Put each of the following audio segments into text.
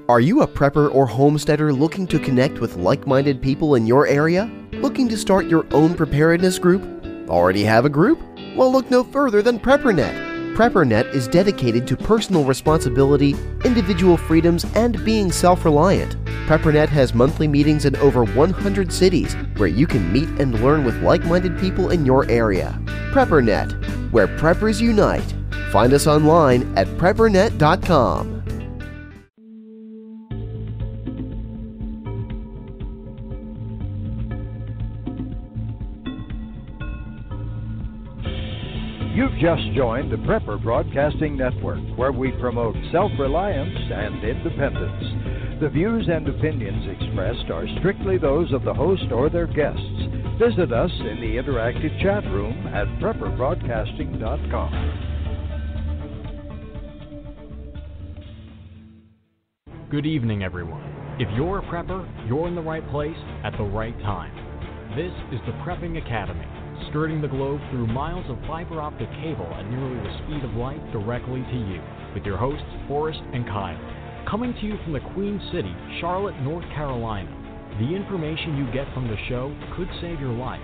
Are you a prepper or homesteader looking to connect with like-minded people in your area? Looking to start your own preparedness group? Already have a group? Well, look no further than Preparedness. Preparedness is dedicated to personal responsibility, individual freedoms, and being self-reliant. Preparedness has monthly meetings in over 100 cities where you can meet and learn with like-minded people in your area. Preparedness, where preppers unite. Find us online at preppernet.com. You've just joined the Prepper Broadcasting Network, where we promote self-reliance and independence. The views and opinions expressed are strictly those of the host or their guests. Visit us in the interactive chat room at prepperbroadcasting.com. Good evening, everyone. If you're a prepper, you're in the right place at the right time. This is the Prepping Academy, skirting the globe through miles of fiber optic cable at nearly the speed of light directly to you, with your hosts, Forrest and Kyle. Coming to you from the Queen City, Charlotte, North Carolina, the information you get from the show could save your life.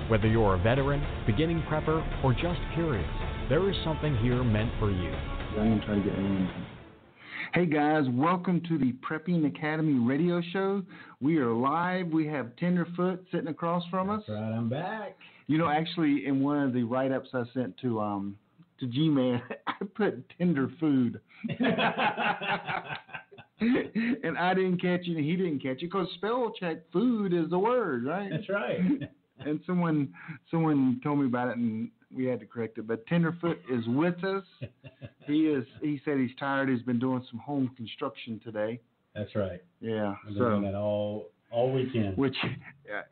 Whether you're a veteran, beginning prepper, or just curious, there is something here meant for you. I'm going to try to get in. Hey guys, welcome to the Prepping Academy radio show. We are live. We have Tenderfoot sitting across from us. That's right, I'm back. You know, actually, in one of the write-ups I sent to G-Man, I put tender food. And I didn't catch it, and he didn't catch it, because spell check food is the word, right? That's right. And someone told me about it, and we had to correct it. But Tenderfoot is with us. He said he's tired. He's been doing some home construction today. That's right. Yeah. I've been doing that all weekend. Which,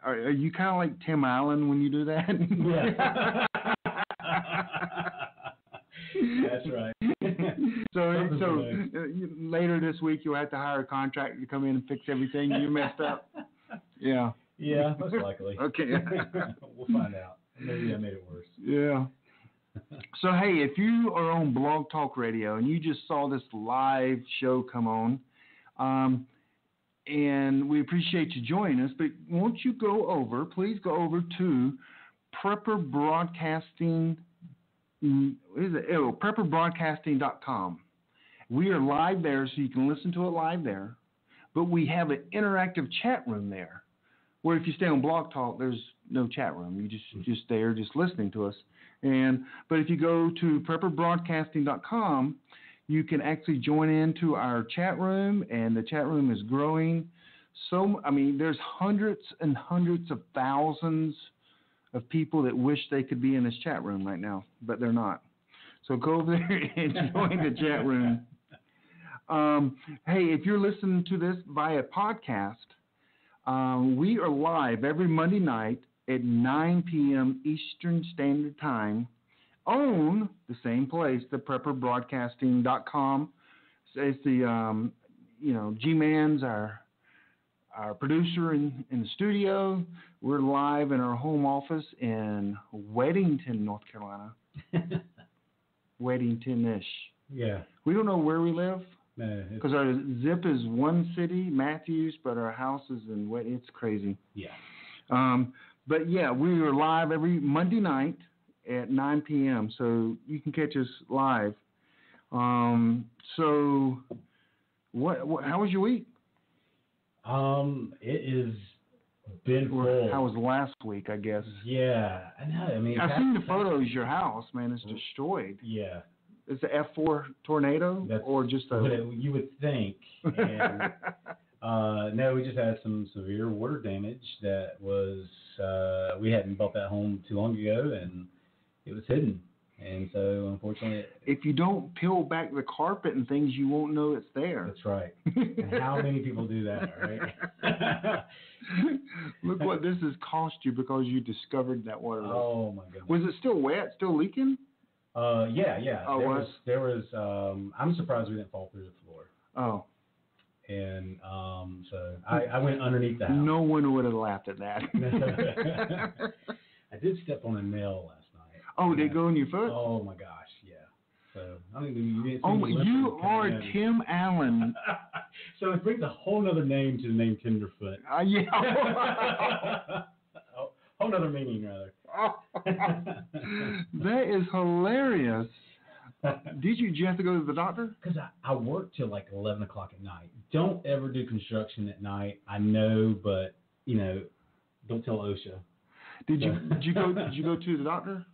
are you kind of like Tim Allen when you do that? Yeah. That's right. So later this week you'll have to hire a contractor to come in and fix everything you messed up. Yeah. Yeah, most likely. Okay. We'll find out. Maybe I made it worse. Yeah. So, hey, if you are on Blog Talk Radio and you just saw this live show come on, and we appreciate you joining us, but won't you please go over to Prepper Broadcasting, prepperbroadcasting.com. We are live there, so you can listen to it live there, but we have an interactive chat room there, where if you stay on Blog Talk, there's no chat room. You just there, just listening to us. But if you go to prepperbroadcasting.com, you can actually join into our chat room, and the chat room is growing. So, I mean, there's hundreds and hundreds of thousands of people that wish they could be in this chat room right now, but they're not. So go over there and join the chat room. Hey, if you're listening to this via podcast, we are live every Monday night at 9 p.m. Eastern Standard Time on the same place, the prepperbroadcasting.com. It's the, G-Man's our producer in the studio. We're live in our home office in Weddington, North Carolina. Weddington-ish. Yeah. We don't know where we live. Because our zip is one city, Matthews, but our house is in it's crazy. Yeah. But yeah, we are live every Monday night at 9 p.m. So you can catch us live. So what? How was your week? It has been full. How was last week? I guess. Yeah, I know. I mean, I've seen the photos. Your house, man, is destroyed. Yeah. It's an F4 tornado, or just a? You would think. And, no, we just had some severe water damage that was. We hadn't bought that home too long ago, and it was hidden. And so, unfortunately, if you don't peel back the carpet and things, you won't know it's there. That's right. And how many people do that, right? Look what this has cost you because you discovered that water. Oh my goodness. Was it still wet? Still leaking? Yeah. Oh, there was. I'm surprised we didn't fall through the floor. Oh. And so I went underneath the house. No one would have laughed at that. I did step on a nail last night. Oh, did it go in your foot? Oh my gosh, yeah. So I mean, you are Tim Allen So it brings a whole nother name to the name Tenderfoot. Yeah. Whole nother meaning, rather. That is hilarious. Did you have to go to the doctor? Because I work till like 11 o'clock at night. Don't ever do construction at night. I know, but, don't tell OSHA. Did you go to the doctor?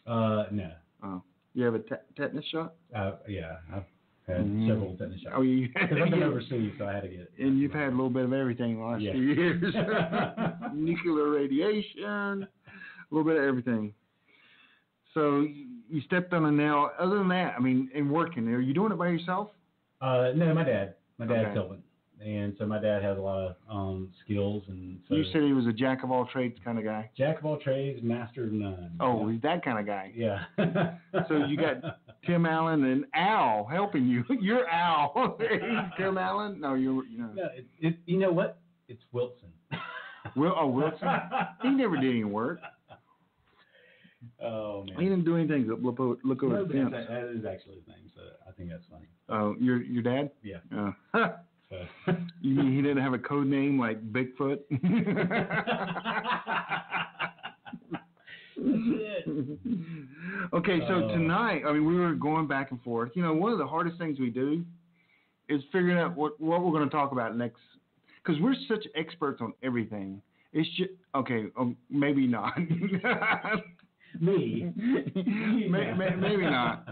No. Oh. You have a tetanus shot? Yeah, I've had several tetanus shots. Oh, you because I've been overseas, so I had to get it. And you've had a little bit of everything the last few years. Nuclear radiation, a little bit of everything. So you stepped on a nail. Other than that, in working, are you doing it by yourself? No, my dad's Okay. helping. And so my dad has a lot of skills. And so You said he was a jack of all trades kind of guy. Jack of all trades, master of none. Oh, he's that kind of guy. Yeah. So you got Tim Allen and Al helping you. You're Al. Tim Allen? No, you're. No, you know what? It's Wilson. Wilson? He never did any work. Oh, man. He didn't do anything but look over the fence. That is actually his name, so I think that's funny. Oh, your dad? Yeah. So. You mean he didn't have a code name like Bigfoot? Okay, so tonight, we were going back and forth. One of the hardest things we do is figuring out what we're going to talk about next, because we're such experts on everything. It's just maybe not. Me? Maybe not.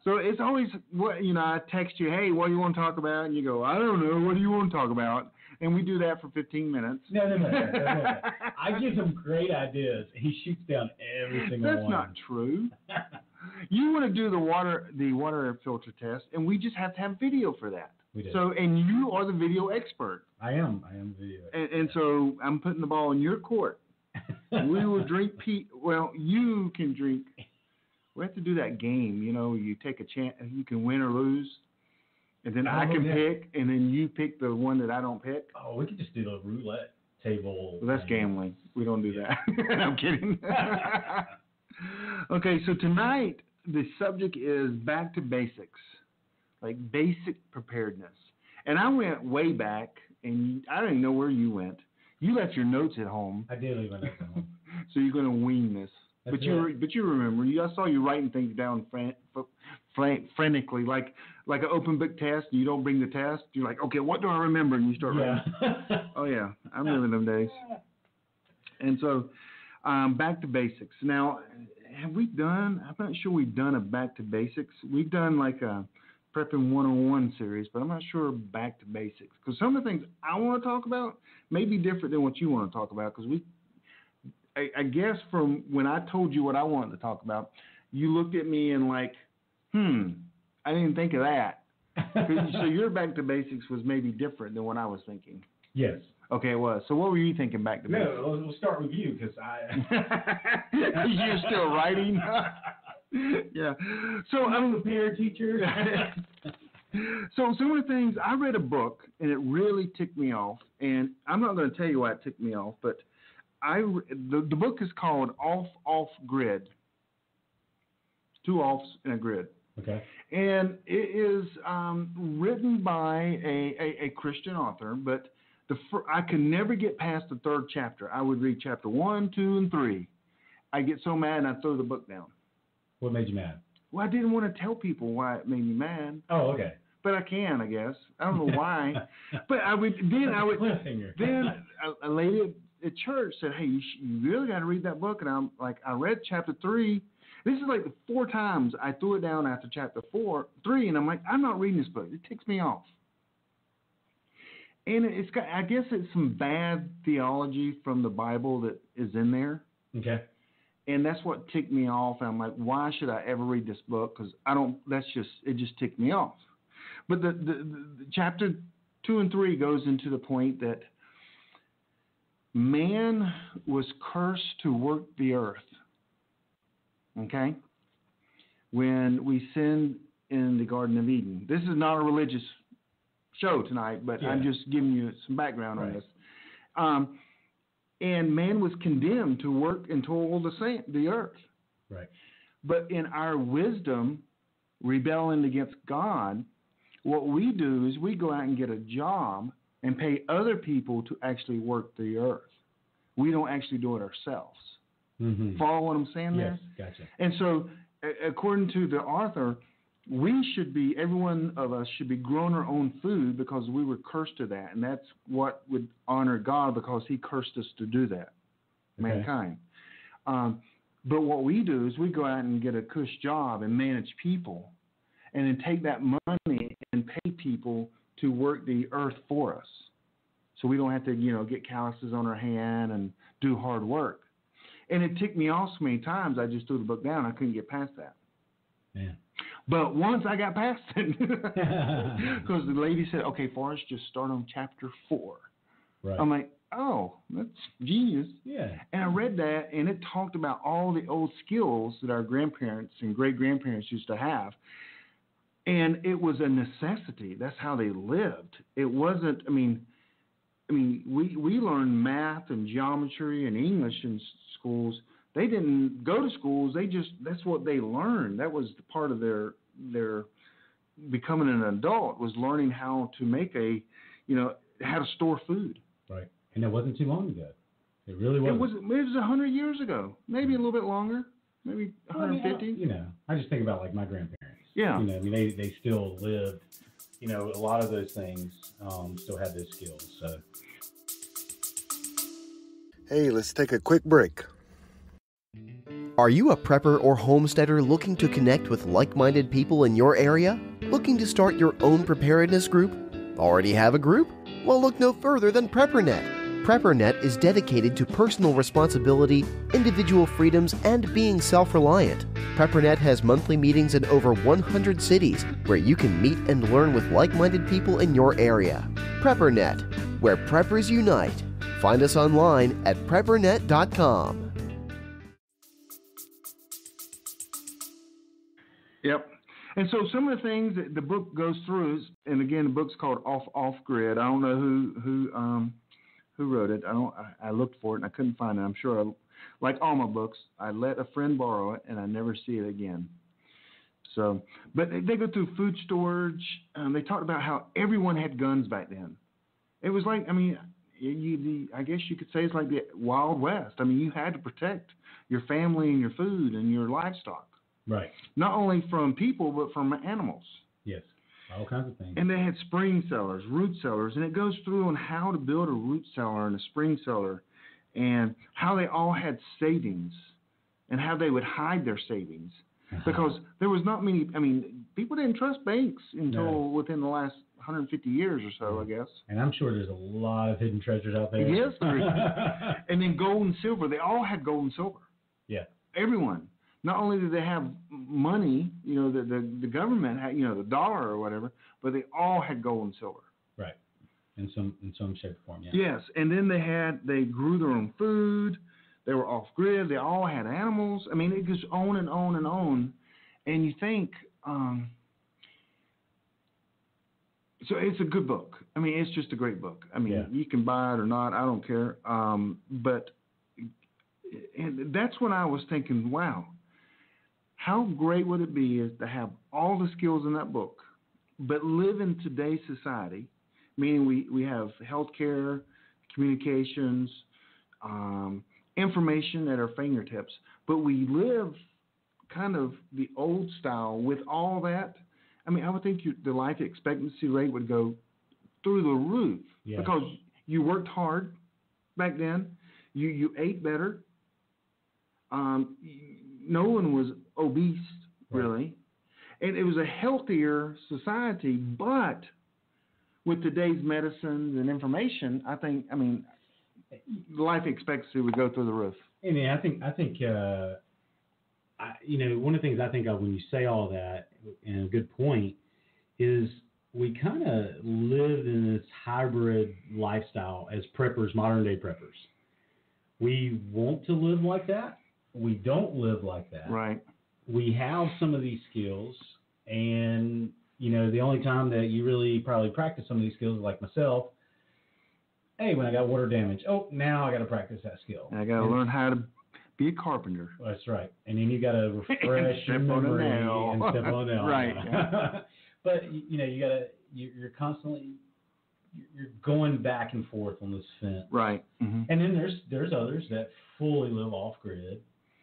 So it's always I text you, hey, what do you want to talk about? And you go, I don't know. What do you want to talk about? And we do that for 15 minutes. No. I give him great ideas. He shoots down every single one. That's not true. You want to do the water filter test, and we just have to have video for that. We do. So, and you are the video expert. I am video expert. And so I'm putting the ball in your court. We will drink you can drink. We have to do that game, you take a chance, you can win or lose, and then I can pick, and then you pick the one that I don't pick. Oh, we could just do the roulette table. Well, that's gambling. We don't do that. I'm kidding. Okay, so tonight the subject is back to basics, like basic preparedness. And I went way back, and I don't even know where you went. You left your notes at home. I did leave my notes at home. So you're going to wing this. But you remember. I saw you writing things down frantically, like an open book test. And you don't bring the test. You're like, okay, what do I remember? And you start writing. Oh, yeah. I remember them days. And so back to basics. Now, I'm not sure we've done a back to basics. We've done like a Prepping 101 series, but I'm not sure back to basics. Because some of the things I want to talk about may be different than what you want to talk about. Because I guess from when I told you what I wanted to talk about, you looked at me and like, I didn't think of that. So your back to basics was maybe different than what I was thinking. Yes. Okay, it was. So what were you thinking back to basics? No, we'll start with you because You're still writing? Yeah. So I'm a peer teacher. So some of the things, I read a book and it really ticked me off, and I'm not going to tell you why it ticked me off, but the book is called Off Grid. 2 offs in a grid. Okay. And it is written by a Christian author, but I could never get past the 3rd chapter. I would read chapter 1, 2, and 3. I get so mad and I throw the book down. What made you mad? Well, I didn't want to tell people why it made me mad. Oh, okay. But I can, I guess. I don't know why. But then a lady at church said, hey, you really got to read that book. And I'm like, I read chapter 3. This is like the 4 times I threw it down after chapter 3, and I'm like, I'm not reading this book. It ticks me off. And I guess it's some bad theology from the Bible that is in there. Okay. And that's what ticked me off. And I'm like, why should I ever read this book? Because it just ticked me off. But the chapter 2 and 3 goes into the point that man was cursed to work the earth. Okay? When we sinned in the Garden of Eden. This is not a religious show tonight, but I'm just giving you some background on this. And man was condemned to work and toil the earth. Right. But in our wisdom, rebelling against God, what we do is we go out and get a job and pay other people to actually work the earth. We don't actually do it ourselves. Mm-hmm. Follow what I'm saying there? Yes, gotcha. And so, according to the author, every one of us should be growing our own food because we were cursed to that. And that's what would honor God because he cursed us to do that, mankind. But what we do is we go out and get a cush job and manage people and then take that money and pay people to work the earth for us. So we don't have to, get calluses on our hand and do hard work. And it ticked me off so many times, I just threw the book down. I couldn't get past that. Yeah. But once I got past it, because the lady said, okay, Forrest, just start on chapter 4. Right. I'm like, oh, that's genius. Yeah. And I read that, and it talked about all the old skills that our grandparents and great-grandparents used to have. And it was a necessity. That's how they lived. It wasn't, we learned math and geometry and English in schools. They didn't go to schools. That's what they learned. That was part of their becoming an adult, was learning how to make how to store food. Right. And it wasn't too long ago. It really wasn't. It was 100 years ago, maybe a little bit longer, maybe 150. I just think about like my grandparents. Yeah. They still lived, a lot of those things, still had those skills. So. Hey, let's take a quick break. Are you a prepper or homesteader looking to connect with like-minded people in your area? Looking to start your own preparedness group? Already have a group? Well, look no further than Preparedness. Preparedness is dedicated to personal responsibility, individual freedoms, and being self-reliant. Preparedness has monthly meetings in over 100 cities where you can meet and learn with like-minded people in your area. Preparedness, where preppers unite. Find us online at preppernet.com. Yep. And so some of the things that the book goes through is, and again, the book's called Off Grid. I don't know who wrote it. I looked for it and I couldn't find it. I'm sure, like all my books, I let a friend borrow it and I never see it again. So, but they go through food storage. They talked about how everyone had guns back then. It was like, I guess you could say it's like the Wild West. You had to protect your family and your food and your livestock. Right. Not only from people, but from animals. Yes. All kinds of things. And they had spring cellars, root cellars, and it goes through on how to build a root cellar and a spring cellar and how they all had savings and how they would hide their savings. Because there was not many, people didn't trust banks until within the last 150 years or so, I guess. And I'm sure there's a lot of hidden treasures out there. Yes, there is. And then gold and silver. They all had gold and silver. Yeah. Everyone. Not only did they have money, the government had, the dollar or whatever, but they all had gold and silver. Right. In some shape or form, yeah. Yes. And then they grew their own food. They were off grid. They all had animals. It goes on and on and on. And you think, so it's a good book. It's just a great book. You can buy it or not. I don't care. But and that's when I was thinking, wow, how great would it be is to have all the skills in that book, but live in today's society, meaning we have healthcare, communications, information at our fingertips, but we live kind of the old style with all that. I would think the life expectancy rate would go through the roof because you worked hard back then. You ate better. No one was obese, really. And it was a healthier society, but with today's medicines and information, I think, life expectancy would go through the roof. And I think one of the things I think of when you say all that, and a good point, is we kind of live in this hybrid lifestyle as preppers, modern day preppers. We want to live like that. We don't live like that. Right. We have some of these skills, and, the only time that you really probably practice some of these skills, like myself, hey, when I got water damage, now I got to practice that skill. I got to learn how to be a carpenter. That's right. And then you got to refresh your memory and step on a nail. Right. Yeah. But, you got to, you're constantly you're going back and forth on this fence. Right. Mm-hmm. And then there's others that fully live off grid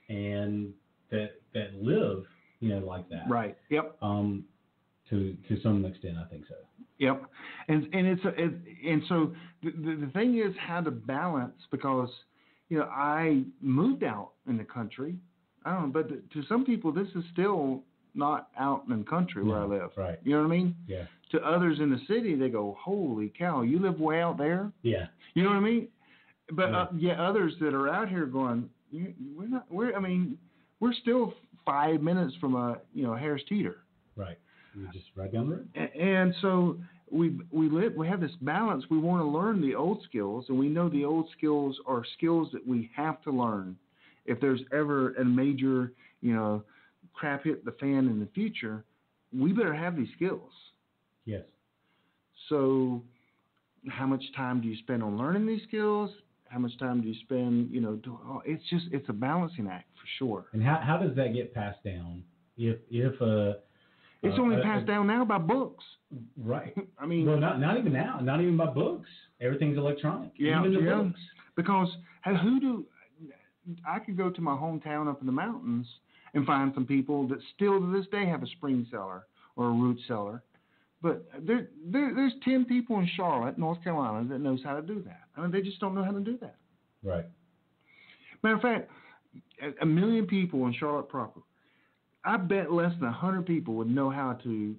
and that live, like that. Right. Yep. To some extent, I think so. Yep. And so the thing is how to balance, because I moved out in the country. I don't know, but to some people this is still not out in the country where I live. Right. You know what I mean? Yeah. To others in the city, they go, "Holy cow, you live way out there." Yeah. You know what I mean? But yet others that are out here going, we're still 5 minutes from a Harris Teeter. Right. You're just right down the road. And so we have this balance. We want to learn the old skills, and we know the old skills are skills that we have to learn. If there's ever a major, crap hit the fan in the future, we better have these skills. Yes. So how much time do you spend on learning these skills? How much time do you spend, it's a balancing act for sure. And how does that get passed down? If it's only passed down now by books. Right. I mean, well, not even now. Not even by books. Everything's electronic. Yeah, even the books. Because I could go to my hometown up in the mountains and find some people that still to this day have a spring cellar or a root cellar. But there's 10 people in Charlotte, North Carolina, that knows how to do that. I mean, they just don't know how to do that. Right. Matter of fact, 1 million people in Charlotte proper, I bet less than 100 people would know how to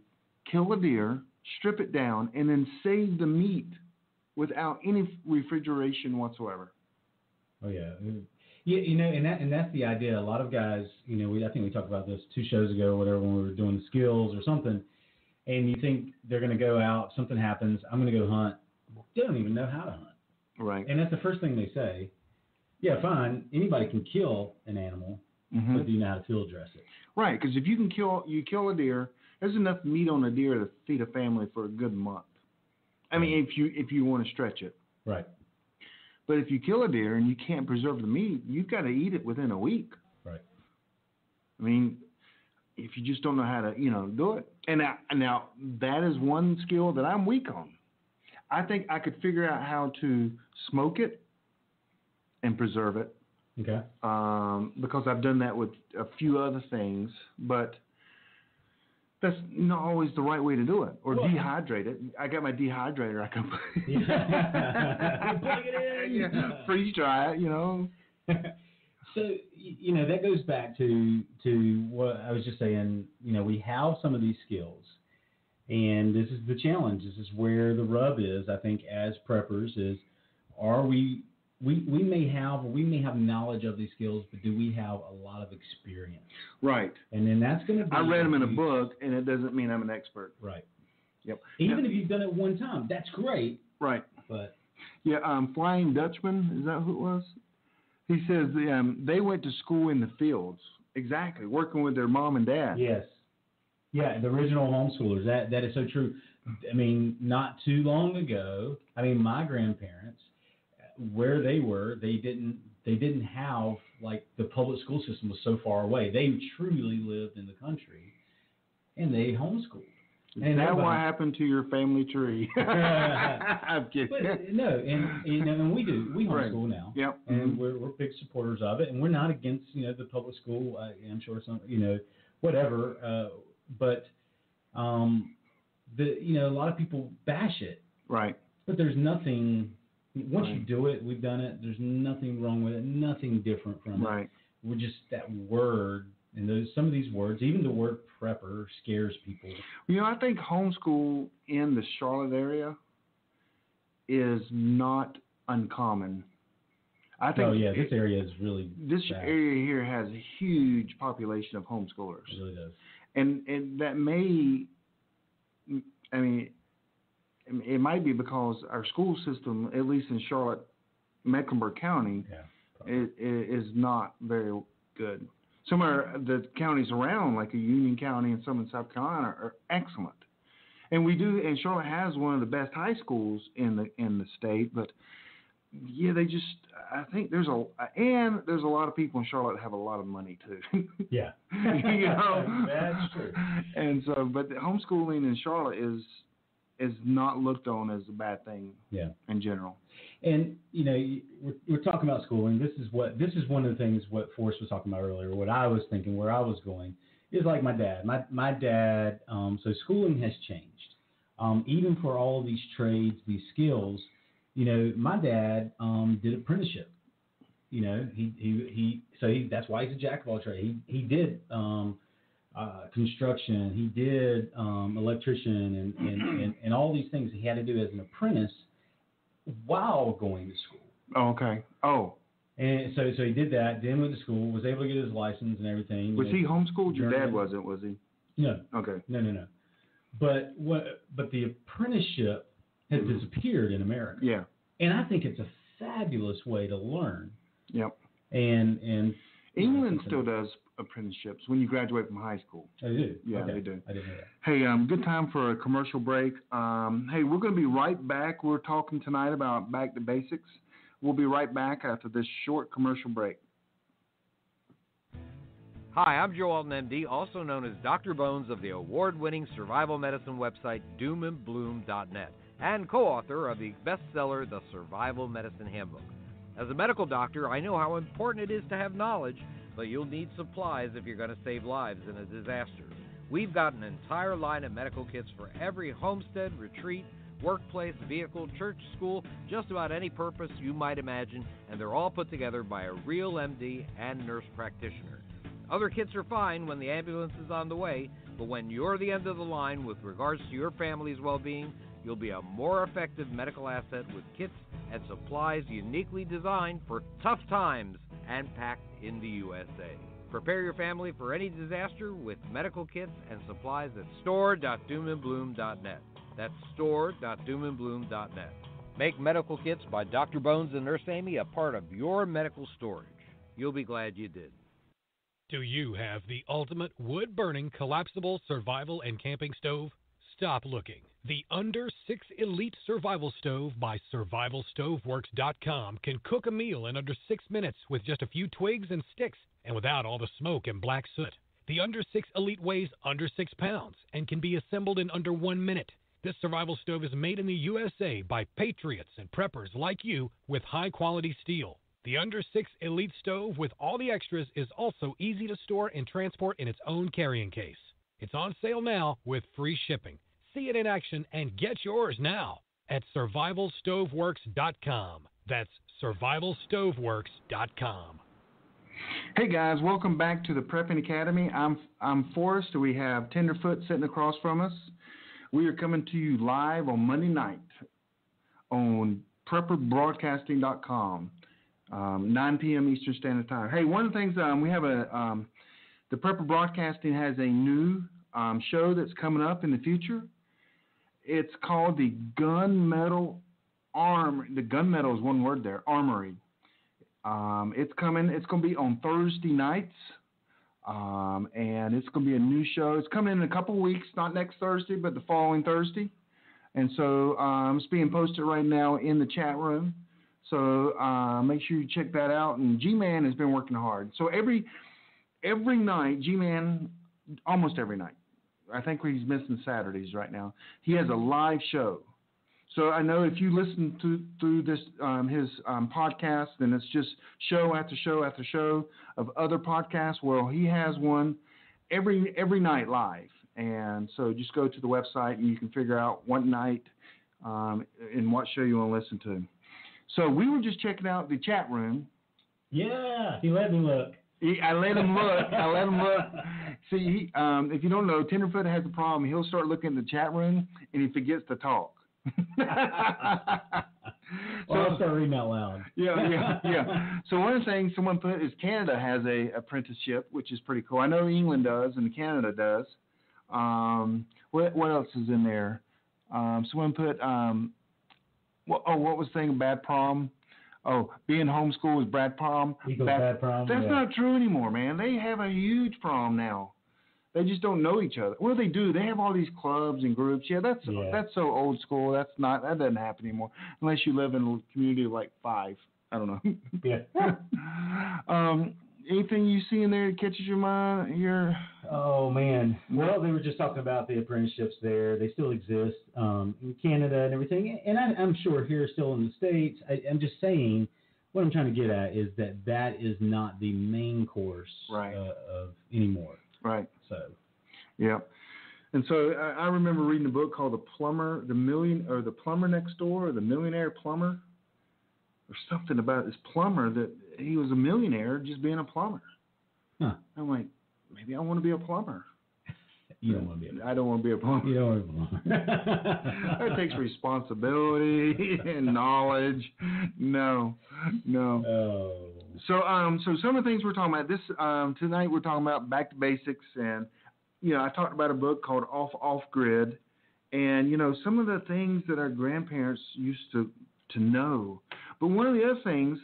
kill a deer, strip it down, and then save the meat without any refrigeration whatsoever. Oh yeah. Yeah, and that's the idea. A lot of guys, I think we talked about this 2 shows ago or whatever when we were doing the skills or something, and you think they're going to go out, something happens, I'm going to go hunt. They don't even know how to hunt. Right. And that's the first thing they say. Yeah, fine, anybody can kill an animal, mm-hmm. but do you know how to field dress it? Right, because if you kill a deer, there's enough meat on a deer to feed a family for a good month. I mean, if you want to stretch it. Right. But if you kill a deer and you can't preserve the meat, you've got to eat it within a week. Right. I mean, if you just don't know how to, do it. And now that is one skill that I'm weak on. I think I could figure out how to smoke it and preserve it. Okay. Because I've done that with a few other things, but that's not always the right way to do it. Or dehydrate it. I got my dehydrator. I can plug it in. Yeah, freeze dry it. So that goes back to what I was just saying. We have some of these skills, and this is the challenge. This is where the rub is. I think as preppers is, are we may have knowledge of these skills, but do we have a lot of experience? Right. And then that's going to be. I read them in a book, and it doesn't mean I'm an expert. Right. Yep. Even if you've done it one time, that's great. Right. But. Yeah. Flying Dutchman, is that who it was? He says they went to school in the fields. Exactly. Working with their mom and dad. Yes. Yeah. The original homeschoolers. That is so true. I mean, not too long ago. My grandparents. Where they were, they didn't have, like, the public school system was so far away. They truly lived in the country, and they homeschooled. And that's what happened to your family tree. I'm kidding. But, no, and we homeschool now. Yep. And we're big supporters of it, and we're not against the public school. I'm sure some whatever, but a lot of people bash it. Right. But there's nothing. Once you do it, we've done it. There's nothing wrong with it. Nothing different from it. We're just that word, and some of these words, even the word prepper, scares people. I think homeschool in the Charlotte area is not uncommon. I think. This area is really. This area here has a huge population of homeschoolers. It really does. And that may, it might be because our school system, at least in Charlotte, Mecklenburg County, is not very good. Some of the counties around, like Union County and some in South Carolina, are excellent. And Charlotte has one of the best high schools in the state, but I think there's a lot of people in Charlotte that have a lot of money too. Yeah. That's true. And so, but the homeschooling in Charlotte is is not looked on as a bad thing. Yeah. In general. And we're talking about schooling. This is one of the things what Forrest was talking about earlier. What I was thinking, where I was going, is like my dad. My dad. So schooling has changed. Even for all of these trades, these skills, my dad did apprenticeship. That's why he's a jack of all trades. He did construction. He did electrician and all these things he had to do as an apprentice while going to school. Oh, okay. Oh. And so he did that, then went to school, was able to get his license and everything. Was he homeschooled? Your dad wasn't, was he? No. Okay. No. But the apprenticeship has disappeared in America. Yeah. And I think it's a fabulous way to learn. Yep. And England still does apprenticeships when you graduate from high school. They do? Yeah, okay. they do. I didn't know that. Hey, good time for a commercial break. Hey, we're going to be right back. We're talking tonight about back to basics. We'll be right back after this short commercial break. Hi, I'm Joe Alton, MD, also known as Dr. Bones of the award-winning survival medicine website doomandbloom.net and co-author of the bestseller The Survival Medicine Handbook. As a medical doctor, I know how important it is to have knowledge, but you'll need supplies if you're going to save lives in a disaster. We've got an entire line of medical kits for every homestead, retreat, workplace, vehicle, church, school, just about any purpose you might imagine, and they're all put together by a real MD and nurse practitioner. Other kits are fine when the ambulance is on the way, but when you're the end of the line with regards to your family's well-being, you'll be a more effective medical asset with kits and supplies uniquely designed for tough times and packed in the USA. Prepare your family for any disaster with medical kits and supplies at store.doomandbloom.net. That's store.doomandbloom.net. Make medical kits by Dr. Bones and Nurse Amy a part of your medical storage. You'll be glad you did. Do you have the ultimate wood-burning collapsible survival and camping stove? Stop looking. The Under 6 Elite Survival Stove by SurvivalStoveworks.com can cook a meal in under 6 minutes with just a few twigs and sticks and without all the smoke and black soot. The Under 6 Elite weighs under 6 pounds and can be assembled in under 1 minute. This survival stove is made in the USA by patriots and preppers like you with high-quality steel. The Under 6 Elite Stove with all the extras is also easy to store and transport in its own carrying case. It's on sale now with free shipping. See it in action and get yours now at SurvivalStoveworks.com. That's SurvivalStoveworks.com. Hey guys, welcome back to the Prepping Academy. I'm Forrest, and we have Tenderfoot sitting across from us. We are coming to you live on Monday night on PrepperBroadcasting.com, 9 p.m. Eastern Standard Time. Hey, one of the things we have the Prepper Broadcasting has a new show that's coming up in the future. It's called the Gunmetal Armory. The Gunmetal is one word there, Armory. It's coming. It's going to be on Thursday nights, and it's going to be a new show. It's coming in a couple of weeks, not next Thursday, but the following Thursday. And so it's being posted right now in the chat room. So make sure you check that out. And G-Man has been working hard. So every night, G-Man, almost every night, I think he's missing Saturdays right now, he has a live show. So I know if you listen through this his podcast, then it's just show after show after show of other podcasts. Well, he has one every night live, and so just go to the website and you can figure out what night and what show you want to listen to. So we were just checking out the chat room. Yeah, he let me look. I let him look. See, if you don't know, Tenderfoot has a problem. He'll start looking at the chat room and he forgets to talk. I'll start reading out loud. Yeah. So one of the things someone put is Canada has a apprenticeship, which is pretty cool. I know England does and Canada does. What else is in there? Someone put what was the thing? Bad prom. Oh, being homeschooled is bad prom. Bad prom. That's not true anymore, man. They have a huge prom now. They just don't know each other. What do? They have all these clubs and groups. Yeah, that's so old school. That doesn't happen anymore unless you live in a community of like 5. I don't know. Yeah. anything you see in there that catches your mind here? Oh man. Well, they were just talking about the apprenticeships there. They still exist in Canada and everything, and I'm sure here still in the States. I'm just saying, what I'm trying to get at is that is not the main course of anymore. Right. So. Yeah. And so I remember reading a book called The Plumber Next Door, or The Millionaire Plumber, or something about this plumber that he was a millionaire just being a plumber. Huh. I'm like, maybe I want to be a plumber. You don't want to be a plumber. I don't want to be a plumber. You don't want to be a plumber. That takes responsibility and knowledge. No. Oh. So some of the things we're talking about tonight, we're talking about back to basics, and I talked about a book called Off Grid, and some of the things that our grandparents used to know. But one of the other things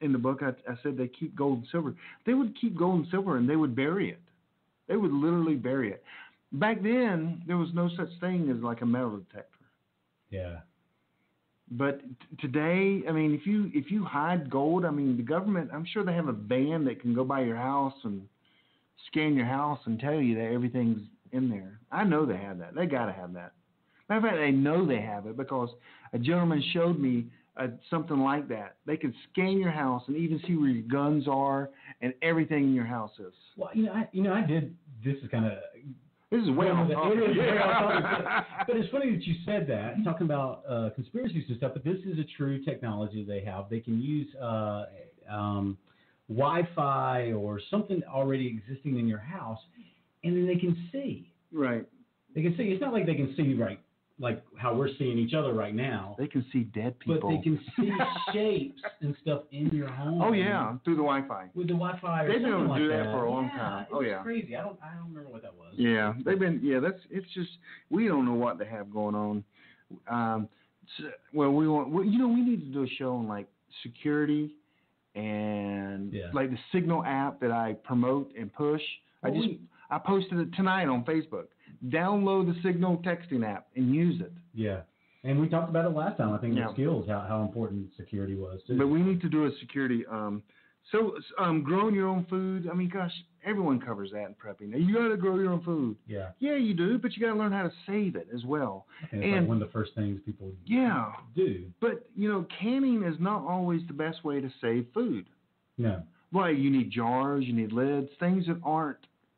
in the book, I said they keep gold and silver. They would keep gold and silver, and they would bury it. They would literally bury it. Back then, there was no such thing as like a metal detector. Yeah. But today, I mean, if you hide gold, I mean, the government, I'm sure they have a van that can go by your house and scan your house and tell you that everything's in there. I know they have that. They got to have that. Matter of fact, they know they have it because a gentleman showed me something like that. They can scan your house and even see where your guns are and everything in your house is. Well, I did. This is kind of. This is way off topic. It is way off topic. But it's funny that you said that, talking about conspiracies and stuff. But this is a true technology they have. They can use Wi-Fi or something already existing in your house, and then they can see. Right. They can see. It's not like they can see like how we're seeing each other right now. They can see dead people. But they can see shapes and stuff in your home. Oh yeah, through the Wi-Fi. With the Wi-Fi. They've been able to do that for a long time. Oh yeah. Crazy. I don't remember what that was. Yeah, they've been. Yeah, it's just we don't know what they have going on. We need to do a show on like security and like the Signal app that I promote and push. I posted it tonight on Facebook. Download the Signal texting app and use it. Yeah. And we talked about it last time, I think, with skills, how important security was, too. But we need to do a security. Growing your own food, I mean, gosh, everyone covers that in prepping. Now, you got to grow your own food. Yeah. Yeah, you do, but you got to learn how to save it as well. And it's like one of the first things people do. But, canning is not always the best way to save food. No. Well, you need jars, you need lids, things that aren't,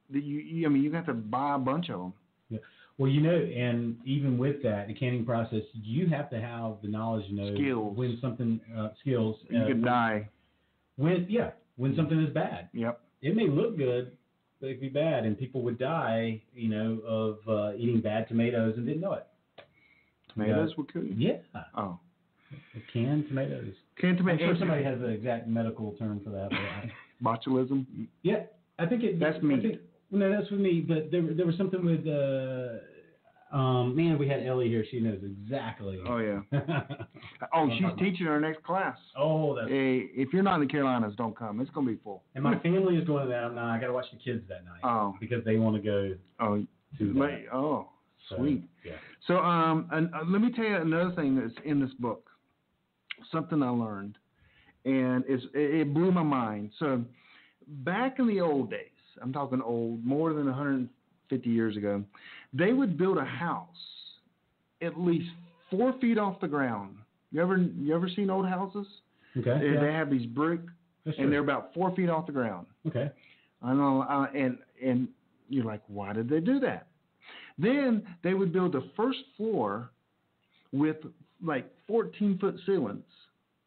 you got to buy a bunch of them. Yeah. Well, and even with that, the canning process, you have to have the knowledge, skills. When something, skills. You could die. When something is bad. Yep. It may look good, but it could be bad, and people would die, of eating bad tomatoes and didn't know it. Tomatoes were good? Yeah. Oh. Canned tomatoes. Canned tomatoes. I'm sure somebody has the exact medical term for that. Botulism? Yeah. I think it. That's me. No, that's with me. But there was something with. We had Ellie here. She knows exactly. Oh yeah. She's teaching our next class. Oh, that's. If you're not in the Carolinas, don't come. It's gonna be full. And my family is going to that. I got to watch the kids that night. Oh. Because they want to go. Oh. To that. Oh, sweet. So, yeah. So and let me tell you another thing that's in this book. Something I learned, and it blew my mind. So back in the old days. I'm talking old, more than 150 years ago, they would build a house at least 4 feet off the ground. You ever seen old houses? Okay. They have these brick, and they're about 4 feet off the ground. Okay. I know, and you're like, why did they do that? Then they would build the first floor with like 14-foot ceilings.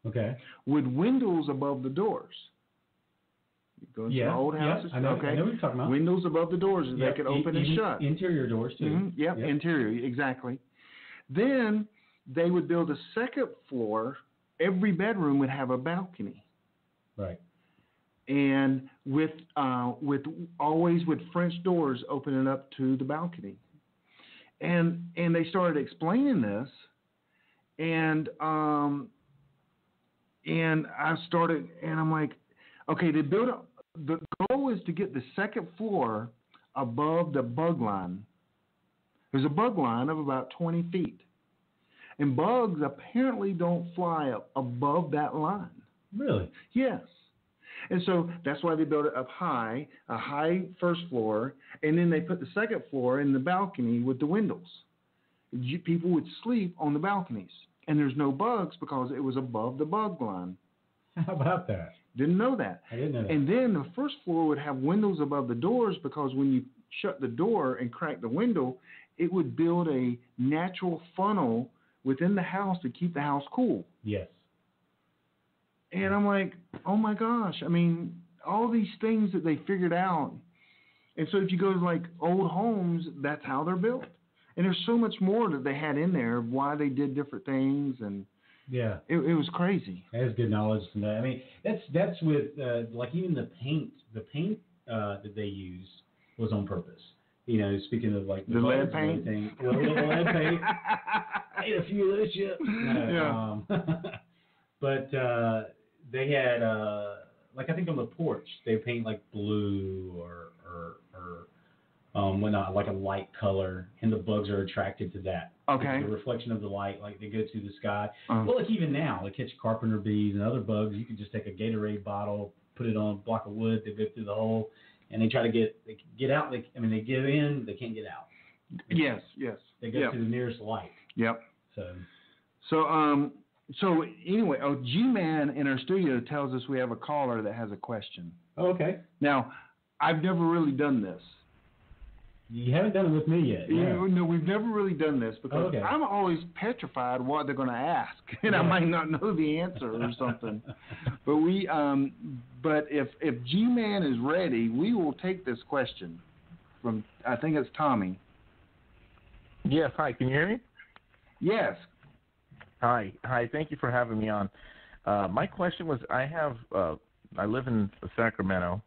Okay. With windows above the doors. Go into the old houses. I know what you're talking about. Windows above the doors that they could open and shut. Interior doors too. Mm-hmm. Yep, interior, exactly. Then they would build a second floor. Every bedroom would have a balcony. Right. And with French doors opening up to the balcony. And they started explaining this, and I'm like, okay, they built the goal is to get the second floor above the bug line. There's a bug line of about 20 feet. And bugs apparently don't fly up above that line. Really? Yes. And so that's why they built it up high, a high first floor, and then they put the second floor in the balcony with the windows. People would sleep on the balconies, and there's no bugs because it was above the bug line. How about that? Didn't know that. I didn't know that. And then the first floor would have windows above the doors because when you shut the door and crack the window, it would build a natural funnel within the house to keep the house cool. Yes. And I'm like, oh my gosh. I mean, all these things that they figured out. And so if you go to like old homes, that's how they're built. And there's so much more that they had in there of why they did different things. And yeah, it was crazy. That is good knowledge to know. I mean, that's with like even the paint that they used was on purpose. You know, speaking of like the lead paint, the lead paint, made a few of this shit. No, yeah. But they had like I think on the porch they paint like blue or whatnot, like a light color, and the bugs are attracted to that. Okay. The reflection of the light, like they go through the sky. Well, like even now, they catch carpenter bees and other bugs. You can just take a Gatorade bottle, put it on a block of wood, they go through the hole, and they try to get out. They get in, they can't get out. Yes. They go to the nearest light. Yep. So anyway, G-Man in our studio tells us we have a caller that has a question. Oh, okay. Now, I've never really done this. You haven't done it with me yet. Yeah. No, we've never really done this because I'm always petrified what they're going to ask, and I might not know the answer or something. But if G-Man is ready, we will take this question from, I think it's Tommy. Yes, hi. Can you hear me? Yes. Hi. Thank you for having me on. My question was, I live in Sacramento,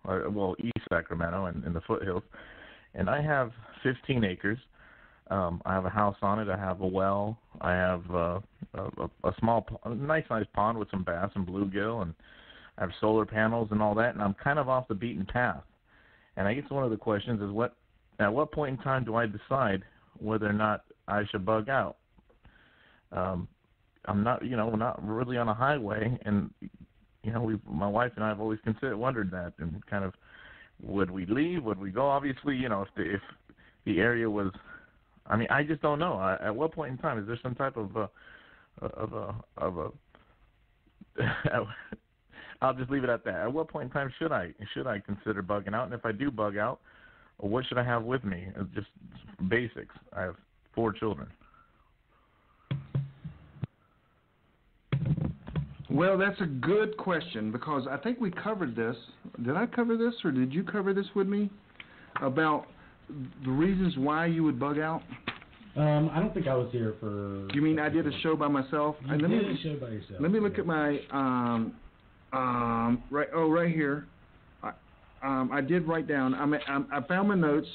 East Sacramento, and in the foothills. And I have 15 acres. I have a house on it. I have a well. I have a nice pond with some bass and bluegill, and I have solar panels and all that. And I'm kind of off the beaten path. And I guess one of the questions is, at what point in time do I decide whether or not I should bug out? I'm not really on a highway, and my wife and I have always wondered that, and kind of. Would we leave? Would we go? Obviously, if the area was, I mean, I just don't know. At what point in time is there some type of a I'll just leave it at that. At what point in time should I consider bugging out? And if I do bug out, what should I have with me? Just basics. I have 4 children. Well, that's a good question because I think we covered this. Did I cover this or did you cover this with me about the reasons why you would bug out? I don't think I was here for... You mean I did a show by myself? You did a show by yourself. Let me look at my... right here. I did write down... I found my notes.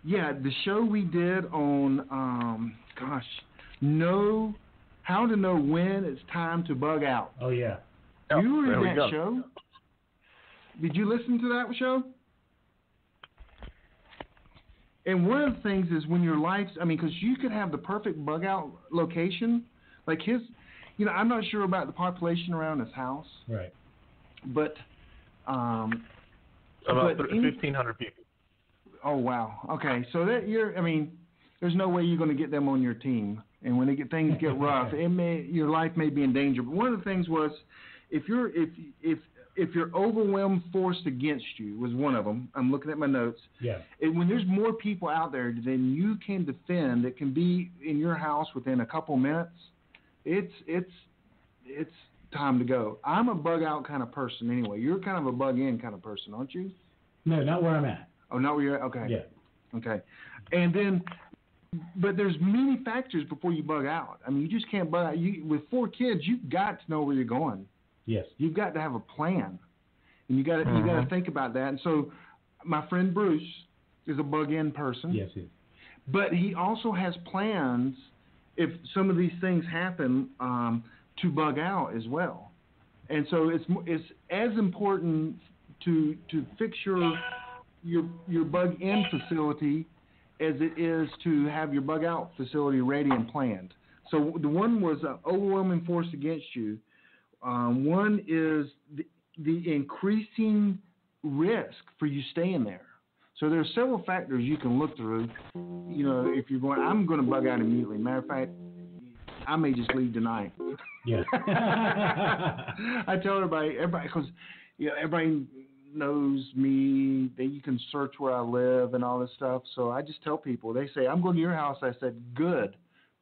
The show we did on... How to know when it's time to bug out. Oh, yeah. You were in that show? Did you listen to that show? And one of the things is when your life's, because you could have the perfect bug out location. Like his, I'm not sure about the population around his house. Right. But, about 1,500 people. Oh, wow. Okay. So there's no way you're going to get them on your team. And when things get rough, your life may be in danger. But one of the things was, if you're overwhelmed, forced against you was one of them. I'm looking at my notes. Yeah. When there's more people out there than you can defend, that can be in your house within a couple minutes. It's time to go. I'm a bug out kind of person anyway. You're kind of a bug in kind of person, aren't you? No, not where I'm at. Oh, not where you're at. Okay. Yeah. Okay. And then. But there's many factors before you bug out. You just can't bug out. With 4 kids, you've got to know where you're going. Yes. You've got to have a plan, and you got to think about that. And so, my friend Bruce is a bug-in person. Yes, he is. But he also has plans if some of these things happen to bug out as well. And so it's as important to fix your bug-in facility as it is to have your bug-out facility ready and planned. So the one was overwhelming force against you. One is the increasing risk for you staying there. So there are several factors you can look through. You know, if you're going, I'm going to bug out immediately. Matter of fact, I may just leave tonight. Yeah. I tell everybody, because everybody knows me. You can search where I live and all this stuff. So I just tell people. They say, I'm going to your house. I said, good,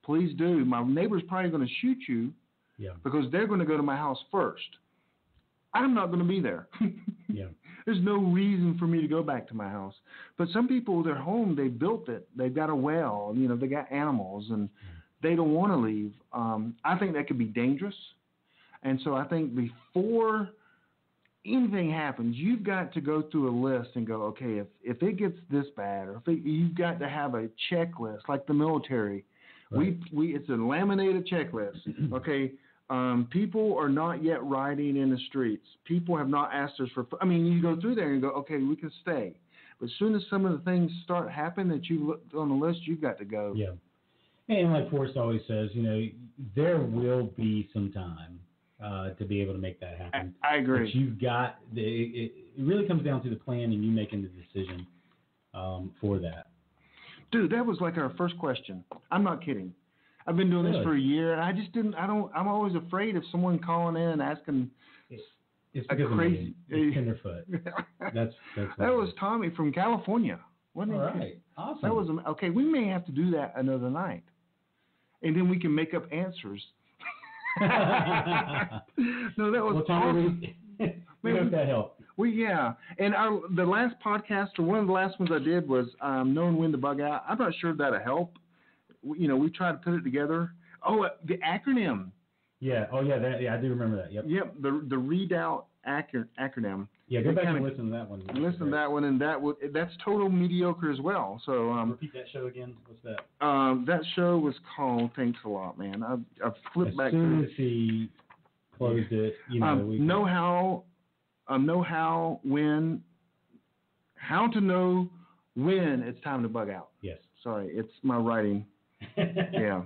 please do. My neighbor's probably going to shoot you. Yeah. Because they're going to go to my house first. I'm not going to be there. Yeah. There's no reason for me to go back to my house. But some people, their home, they built it. They've got a well. You know, they got animals, and they don't want to leave. I think that could be dangerous. And so I think before anything happens, you've got to go through a list and go, okay, if it gets this bad, or you've got to have a checklist like the military. Right. It's a laminated checklist. Okay. People are not yet riding in the streets. People have not asked us for. I mean, you go through there and go, okay, we can stay. But as soon as some of the things start happening that you looked on the list, you've got to go. Yeah. And like Forrest always says, you know, there will be some time to be able to make that happen. I agree. But you've got it really comes down to the plan and you making the decision for that. Dude, that was like our first question. I'm not kidding. I've been doing this for a year, and I just didn't. I'm always afraid of someone calling in and asking. It's because crazy tenderfoot. That's that was Tommy from California. Wasn't all it? Right, awesome. That was okay. We may have to do that another night, and then we can make up answers. No, that was awesome. We hope that helped. Yeah, and the last podcast, or one of the last ones I did, was knowing when to bug out. I'm not sure that'll help. You know, we tried to put it together. Oh, the acronym. Yeah. Oh, yeah. I do remember that. Yep. Yep. The read out acronym. Yeah. Go back and listen to that one. Listen to that one, and that's total mediocre as well. So repeat that show again. What's that? That show was called. Thanks a lot, man. I flipped back. As soon as he closed it, you know. How to know when it's time to bug out. Yes. Sorry, it's my writing. Yeah.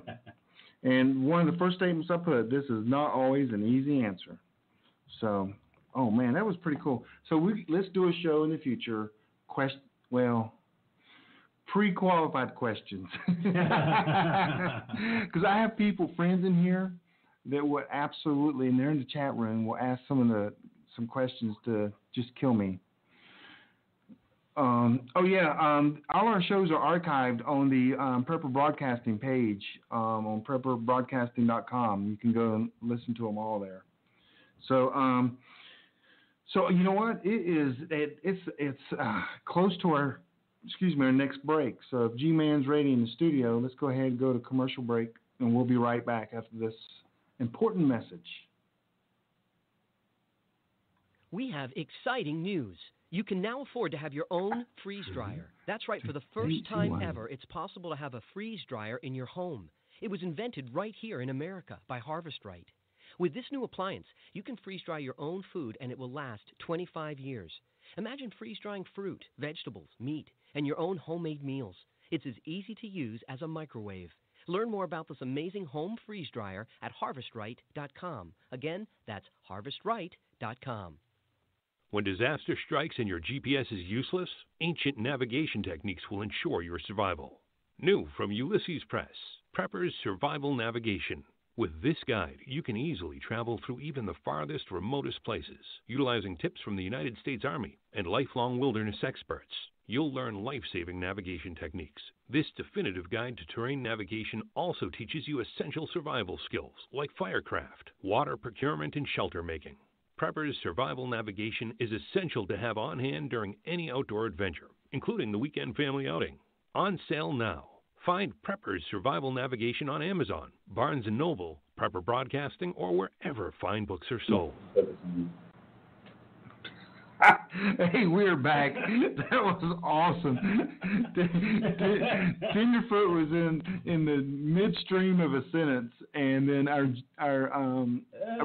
And one of the first statements I put, this is not always an easy answer. So, oh man, that was pretty cool. So let's do a show in the future. Pre-qualified questions. Because I have friends in here that would absolutely, and they're in the chat room, will ask some questions to just kill me. All our shows are archived on the Prepper Broadcasting page on prepperbroadcasting.com. You can go and listen to them all there. So you know what? It's close to our next break. So if G-Man's ready in the studio, let's go ahead and go to commercial break, and we'll be right back after this important message. We have exciting news. You can now afford to have your own freeze dryer. That's right, for the first time ever, it's possible to have a freeze dryer in your home. It was invented right here in America by Harvest Right. With this new appliance, you can freeze dry your own food and it will last 25 years. Imagine freeze drying fruit, vegetables, meat, and your own homemade meals. It's as easy to use as a microwave. Learn more about this amazing home freeze dryer at harvestright.com. Again, that's harvestright.com. When disaster strikes and your GPS is useless, ancient navigation techniques will ensure your survival. New from Ulysses Press, Prepper's Survival Navigation. With this guide, you can easily travel through even the farthest, remotest places, utilizing tips from the United States Army and lifelong wilderness experts. You'll learn life-saving navigation techniques. This definitive guide to terrain navigation also teaches you essential survival skills like firecraft, water procurement, and shelter making. Prepper's Survival Navigation is essential to have on hand during any outdoor adventure, including the weekend family outing. On sale now. Find Prepper's Survival Navigation on Amazon, Barnes & Noble, Prepper Broadcasting, or wherever fine books are sold. Hey, we're back. That was awesome. Tenderfoot was in the midstream of a sentence, and then our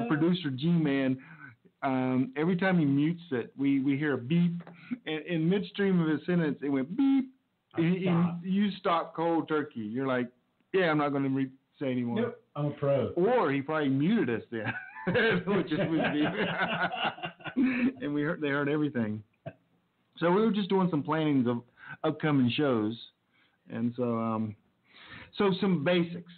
producer G-Man, every time he mutes it, we hear a beep. And in midstream of a sentence, it went beep. And you stop cold turkey. You're like, yeah, I'm not going to say anymore. Nope, I'm a pro. Or he probably muted us then. which is supposed to be. And they heard everything. So we were just doing some plannings of upcoming shows, and so some basics.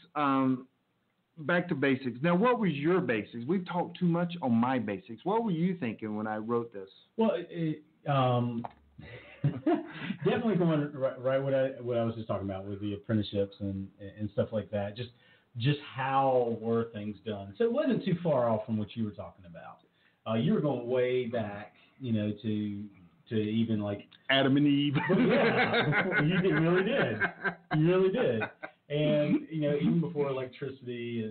Back to basics. Now, what was your basics? We've talked too much on my basics. What were you thinking when I wrote this? Well, definitely going right what I was just talking about with the apprenticeships and stuff like that. Just how were things done? So it wasn't too far off from what you were talking about. You were going way back, to even like Adam and Eve. Yeah, you really did. You really did. And even before electricity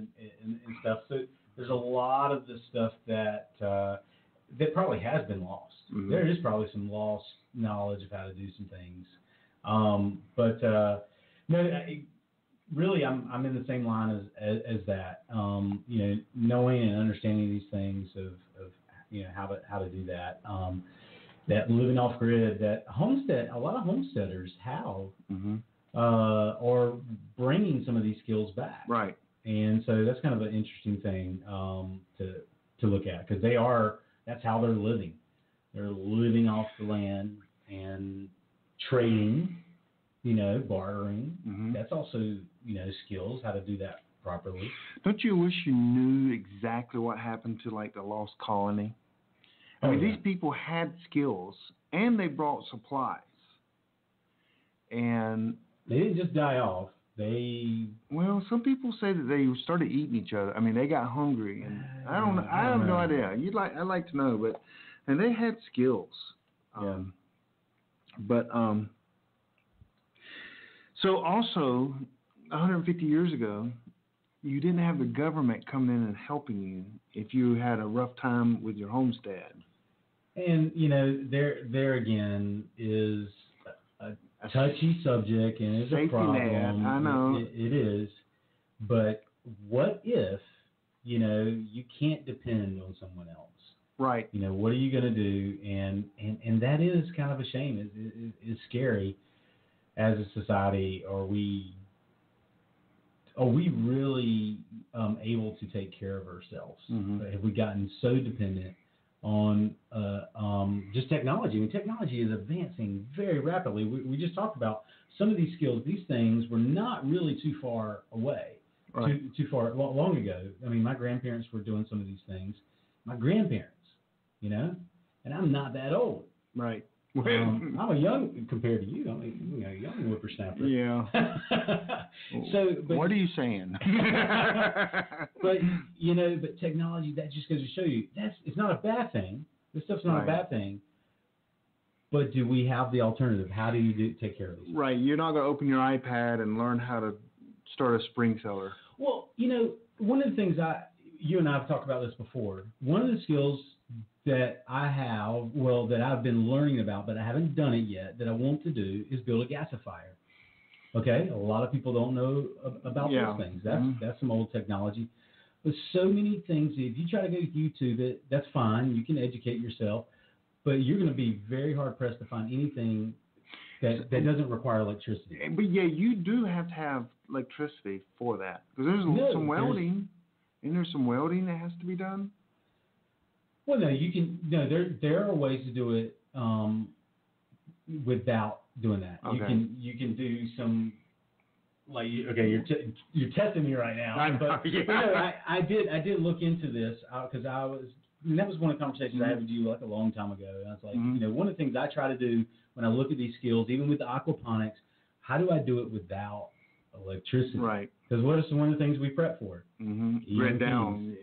and stuff. So there's a lot of the stuff that probably has been lost. Mm-hmm. There is probably some lost knowledge of how to do some things. But really, I'm in the same line as that. Knowing and understanding these things of how to do that. That living off grid, that a lot of homesteaders have, or bringing some of these skills back. Right. And so that's kind of an interesting thing to look at, because that's how they're living. They're living off the land and trading, bartering. Mm-hmm. That's also, skills, how to do that properly. Don't you wish you knew exactly what happened to like the lost colony? I mean, these people had skills and they brought supplies. And they didn't just die off. Well, some people say that they started eating each other. I mean, they got hungry, and I don't know. I have no idea. I'd like to know, and they had skills. So also, 150 years ago, you didn't have the government coming in and helping you if you had a rough time with your homestead. And there again is a touchy subject, and it's a problem. Net, I know it is. But what if you can't depend on someone else? Right. What are you going to do? And that is kind of a shame. It's scary as a society. Are we really able to take care of ourselves? Mm-hmm. Have we gotten so dependent on just technology? I mean, technology is advancing very rapidly. We just talked about some of these skills. These things were not really too far away, right. too far long ago. I mean, my grandparents were doing some of these things. My grandparents, and I'm not that old. Right. I'm a young compared to you. I'm a young whippersnapper. Yeah. But what are you saying? but technology, that just goes to show you it's not a bad thing. This stuff's not a bad thing. But do we have the alternative? How do you take care of these? Right. You're not going to open your iPad and learn how to start a spring cellar. Well, one of the things you and I have talked about this before. One of the skills that I have, that I've been learning about, but I haven't done it yet, that I want to do, is build a gasifier. Okay? A lot of people don't know about those things. That's some old technology. But so many things, if you try to go to YouTube, that's fine. You can educate yourself. But you're going to be very hard-pressed to find anything that doesn't require electricity. But, you do have to have electricity for that. Because there's some welding. Isn't there some welding that has to be done? Well, no, you can. No, there are ways to do it without doing that. Okay. You can do some you're testing me right now. But I did look into this because that was one of the conversations I had with you like a long time ago. And I was like, one of the things I try to do when I look at these skills, even with the aquaponics, how do I do it without electricity? Right. Because what is one of the things we prep for? Mm-hmm. Grid down.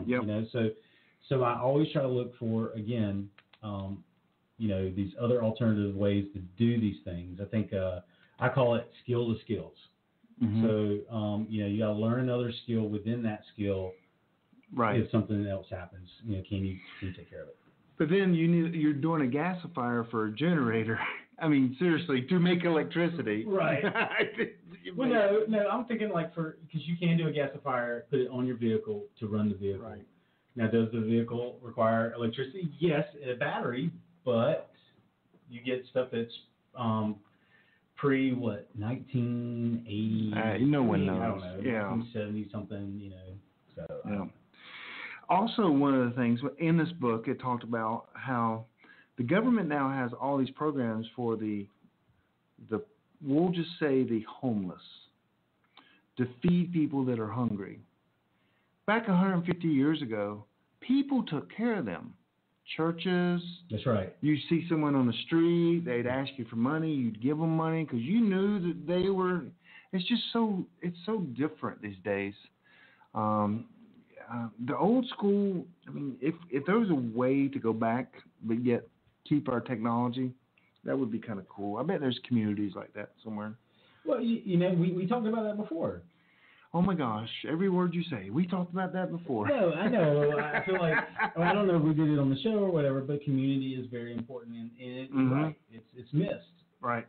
Yep. So I always try to look for, again, these other alternative ways to do these things. I think I call it skill to skills. Mm-hmm. So, you got to learn another skill within that skill. Right. If something else happens, can you take care of it? But then you're doing a gasifier for a generator. I mean, seriously, to make electricity. Right. Well, no, I'm thinking because you can do a gasifier, put it on your vehicle to run the vehicle. Right. Now, does the vehicle require electricity? Yes, a battery, but you get stuff that's pre 1980. No one knows. I don't know. 1970 something. So. Yeah. Also, one of the things in this book, it talked about how the government now has all these programs for the we'll just say the homeless, to feed people that are hungry. Back 150 years ago, people took care of them. Churches. That's right. You see someone on the street, they'd ask you for money, you'd give them money because you knew that they were. It's so different these days. The old school. I mean, if there was a way to go back but yet keep our technology, that would be kind of cool. I bet there's communities like that somewhere. Well, you know, we talked about that before. Oh my gosh, every word you say. We talked about that before. No, I know. I feel like, I don't know if we did it on the show or whatever, but community is very important, and it's right. It's missed. Right.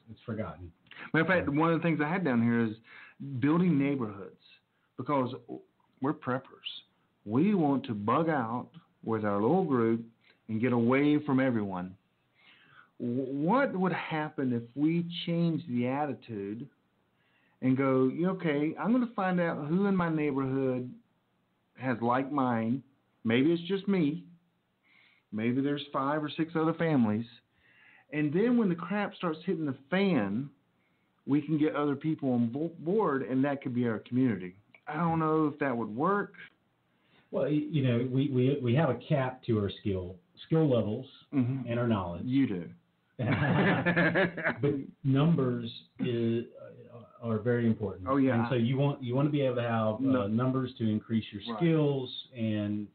It's forgotten. Matter of fact, one of the things I had down here is building neighborhoods, because we're preppers. We want to bug out with our little group and get away from everyone. What would happen if we changed the attitude and go, okay, I'm going to find out who in my neighborhood has like mine. Maybe it's just me. Maybe there's 5 or 6 other families. And then when the crap starts hitting the fan, we can get other people on board, and that could be our community. I don't know if that would work. Well, you know, we have a cap to our skill levels and our knowledge. You do. But numbers are very important. Oh yeah. And so you want to be able to have numbers to increase your skills and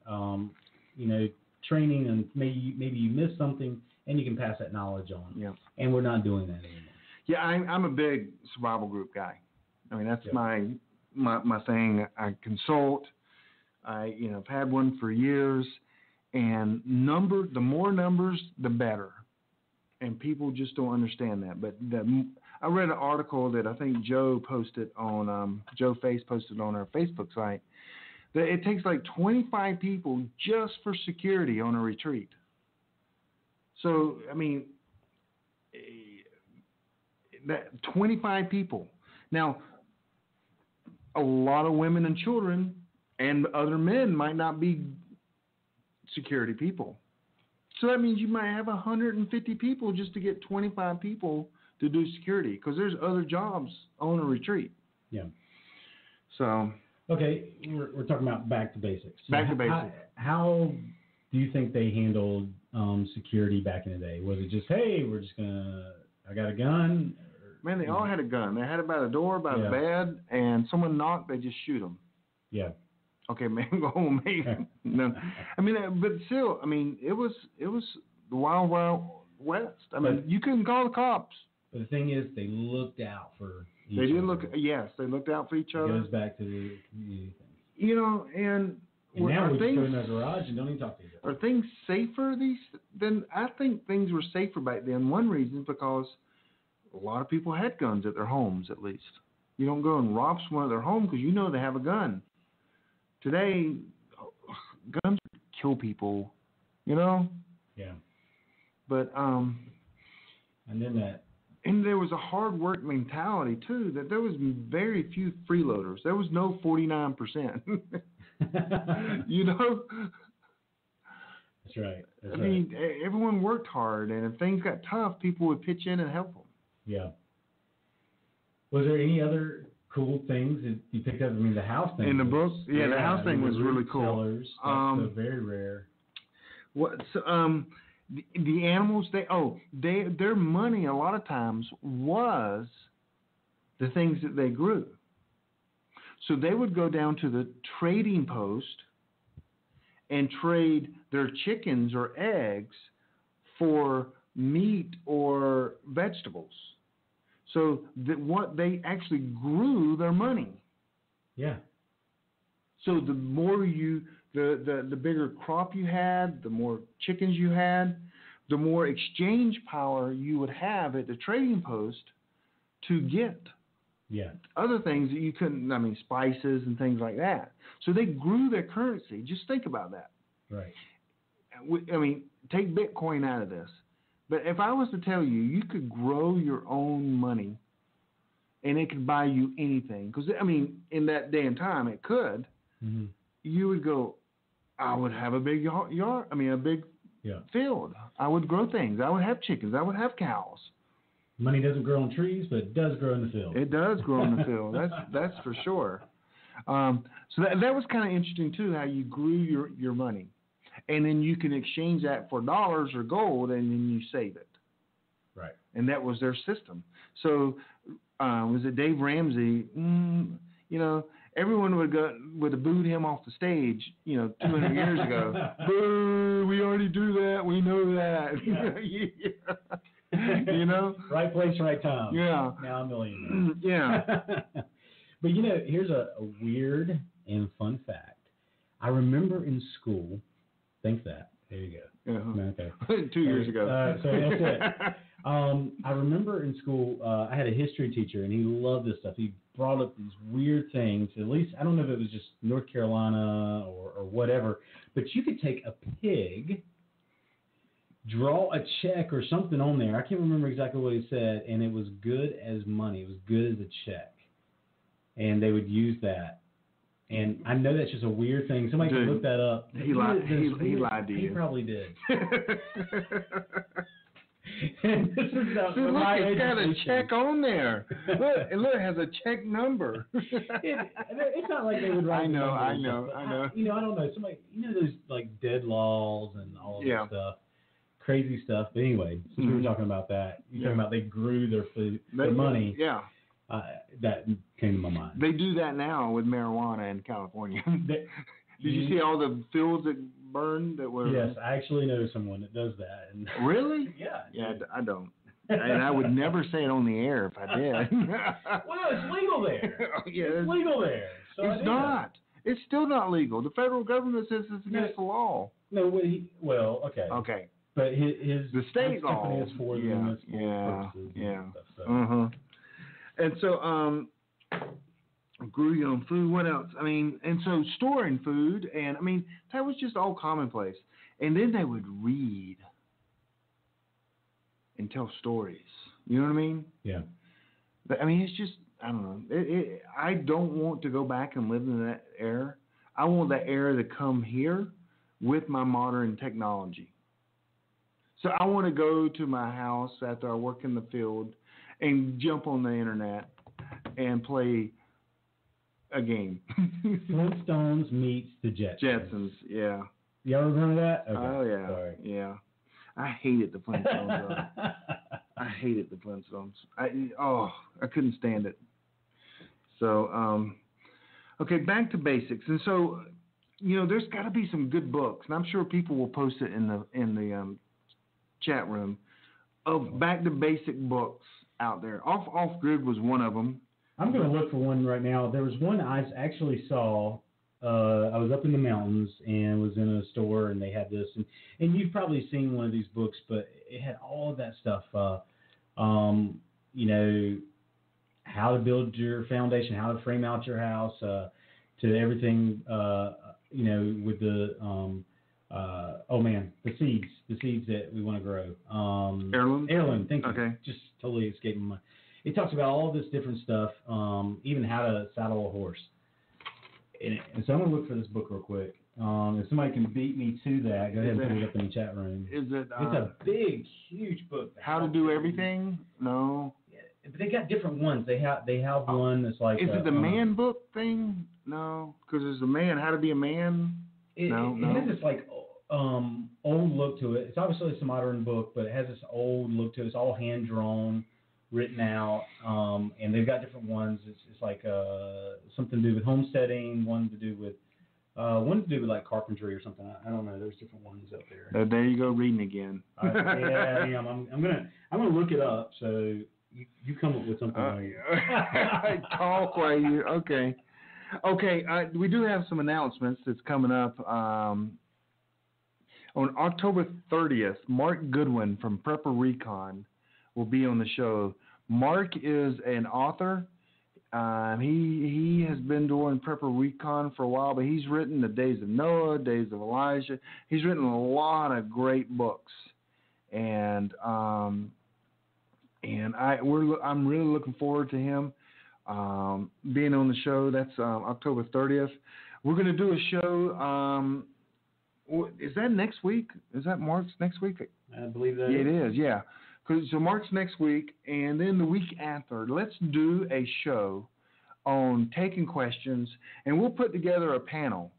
training, and maybe you miss something and you can pass that knowledge on. Yeah. And we're not doing that anymore. Yeah, I'm a big survival group guy. I mean, that's my thing. I consult. I've had one for years, and the more numbers, the better. And people just don't understand that. But I read an article that I think Joe Face posted on our Facebook site, that it takes like 25 people just for security on a retreat. So, I mean, that 25 people. Now, a lot of women and children and other men might not be security people. So that means you might have 150 people just to get 25 people to do security, because there's other jobs on a retreat. Yeah. So. Okay, we're talking about back to basics. Back to basics. How do you think they handled security back in the day? Was it just, hey, I got a gun? Man, they all had a gun. They had it by the door, by the bed, and someone knocked, they just shoot them. Yeah. Okay, man, go home, man. No, I mean, but still, I mean, it was the wild, wild west. I mean, you couldn't call the cops. But the thing is, they looked out for each other. Yes, they looked out for each other. It goes back to the community thing. And now we just go in the garage and don't even talk to each other. Are things safer then? I think things were safer back then. One reason is because a lot of people had guns at their homes, at least. You don't go and rob someone at their home because you know they have a gun. Today, guns kill people, Yeah. But and there was a hard work mentality too. That there was very few freeloaders. There was no 49%. That's right. I mean, everyone worked hard, and if things got tough, people would pitch in and help them. Yeah. Was there any other cool things that you picked up? I mean, the house thing. In the book? Yeah, the house thing was really cool. Sellers, that's very rare. The animals, their money a lot of times was the things that they grew. So they would go down to the trading post and trade their chickens or eggs for meat or vegetables. So that what they actually grew their money. Yeah. So the more the bigger crop you had, the more chickens you had, the more exchange power you would have at the trading post to get other things that you couldn't, I mean, spices and things like that. So they grew their currency. Just think about that. Right. I mean, take Bitcoin out of this. But if I was to tell you, you could grow your own money and it could buy you anything. Because, I mean, in that day and time, it could. Mm-hmm. You would go, I would have a big yard. I mean, a big field. I would grow things. I would have chickens. I would have cows. Money doesn't grow on trees, but it does grow in the field. It does grow in the field. That's for sure. So that was kind of interesting too, how you grew your money, and then you can exchange that for dollars or gold, and then you save it. Right. And that was their system. So was it Dave Ramsey? Everyone would have booed him off the stage, 200 years ago. Boo! We already do that. We know that. Right place, right time. Yeah. Now a millionaire. Yeah. But here's a weird and fun fact. I remember in school. Think that. There you go. Uh-huh. Okay. 2 years ago. So that's it. I remember in school, I had a history teacher, and he loved this stuff. He brought up these weird things. At least, I don't know if it was just North Carolina or whatever, but you could take a pig, draw a check or something on there. I can't remember exactly what he said, and it was good as money. It was good as a check. And they would use that. And I know that's just a weird thing. Somebody can look that up. He lied to you. He probably did. Look, it's got a check on there. Look, it has a check number. It's not like they would write. I know. I don't know. Somebody, those like dead laws and all of that stuff, crazy stuff. But anyway, since we were talking about that, you're talking about they grew their food, their money. Yeah. That came to my mind. They do that now with marijuana in California. Did you see all the fields that burned that were? Yes, I actually know someone that does that. And really? Yeah. Yeah, I don't. And I would never say it on the air if I did. Well, it's legal there. It's legal there. So it's not. It's still not legal. The federal government says it's against the law. No, okay. Okay. But the state law is for the municipal purposes. Yeah. And stuff, so. And so, grew your own food. What else? I mean, and so storing food, and I mean, that was just all commonplace. And then they would read and tell stories. You know what I mean? Yeah. But, I mean, it's just, I don't know. I don't want to go back and live in that era. I want that era to come here with my modern technology. So I want to go to my house after I work in the field and jump on the internet and play a game. Flintstones meets the Jetsons. Jetsons, yeah. You ever remember that? Okay. Oh, yeah. Sorry. Yeah. I hated the Flintstones. I hated the Flintstones. I couldn't stand it. So, okay, back to basics. And so, there's got to be some good books, and I'm sure people will post it in the chat room of back to basic books out there. Off Grid was one of them. I'm going to look for one right now. There was one I actually saw. I was up in the mountains and was in a store, and they had this. And you've probably seen one of these books, but it had all of that stuff. How to build your foundation, how to frame out your house, to everything, with the the seeds that we want to grow. Heirloom, thank you. Okay. Just totally escaped my mind. It talks about all this different stuff, even how to saddle a horse. And so I'm going to look for this book real quick. If somebody can beat me to that, go ahead and put it up in the chat room. Is it? It's a big, huge book. How to do everything? No. Yeah, but they got different ones. They have one that's like. Is it the man book thing? No, because there's a man. How to be a man? It has this like old look to it. It's obviously it's a modern book, but it has this old look to it. It's all hand drawn, written out, and they've got different ones. It's like something to do with homesteading, one to do with like carpentry or something. I don't know. There's different ones out there. There you go, reading again. Yeah, I am. I'm gonna look it up. So you come up with something. Talk while you okay. We do have some announcements that's coming up. On October 30th, Mark Goodwin from Prepper Recon will be on the show. Mark is an author. He has been doing Prepper Recon for a while, but he's written The Days of Noah, Days of Elijah. He's written a lot of great books, and I'm really looking forward to him being on the show. That's October 30th. We're going to do a show Is that next week? Is that Mark's next week? I believe that. Yeah, it is. Yeah. So Mark's next week, and then the week after, let's do a show on taking questions, and we'll put together a panel,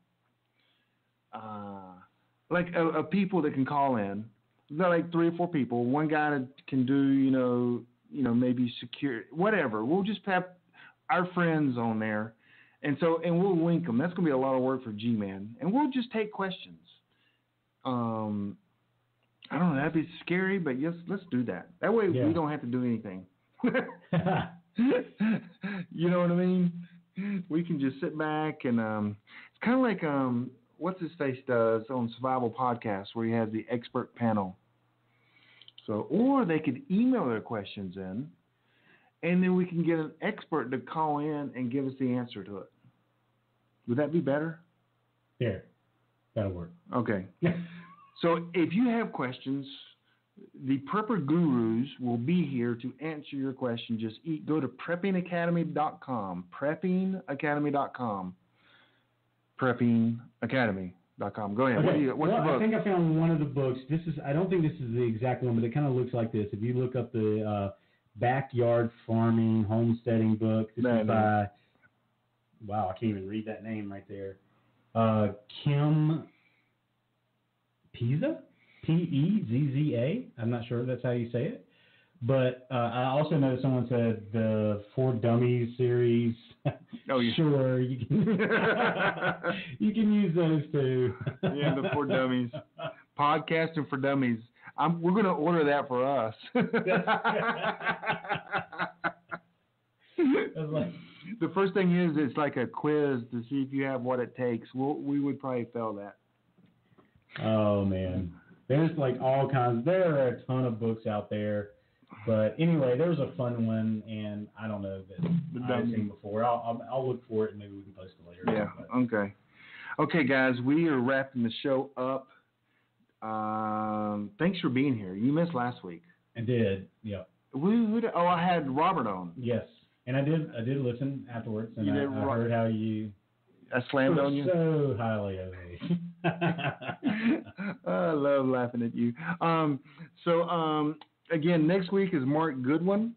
like of people that can call in. We've got like 3 or 4 people. One guy that can do, maybe secure, whatever. We'll just have our friends on there, and we'll link them. That's gonna be a lot of work for G-Man, and we'll just take questions. I don't know, that'd be scary, but yes, let's do that. That way we don't have to do anything. You know what I mean? We can just sit back and it's kind of like what's his face does on Survival Podcast, where he has the expert panel. So, or they could email their questions in, and then we can get an expert to call in and give us the answer to it. Would that be better? Yeah, that'll work. Okay. So if you have questions, the Prepper Gurus will be here to answer your question. Just go to preppingacademy.com. Preppingacademy.com. Preppingacademy.com. Go ahead. Okay. What's the book? I think I found one of the books. I don't think this is the exact one, but it kind of looks like this. If you look up the Backyard Farming Homesteading book, this is by, wow, I can't even read that name right there. Kim Pezza? P-E-Z-Z-A. I'm not sure if that's how you say it. But I also noticed someone said the For Dummies series. Oh, yeah. Sure, you can you can use those too. Yeah, the For Dummies. Podcasting for Dummies. We're going to order that for us. The first thing is it's like a quiz to see if you have what it takes. We would probably fail that. Oh, man. There's like all kinds. There are a ton of books out there. But anyway, there was a fun one, and I don't know that I've seen before. I'll look for it, and maybe we can post it later. Yeah, okay. Okay, guys, we are wrapping the show up. Thanks for being here. You missed last week. I did, yeah. I had Robert on. Yes, and I did listen afterwards, and I heard how you... I slammed on you? So highly of me. I love laughing at you. Again, next week is Mark Goodwin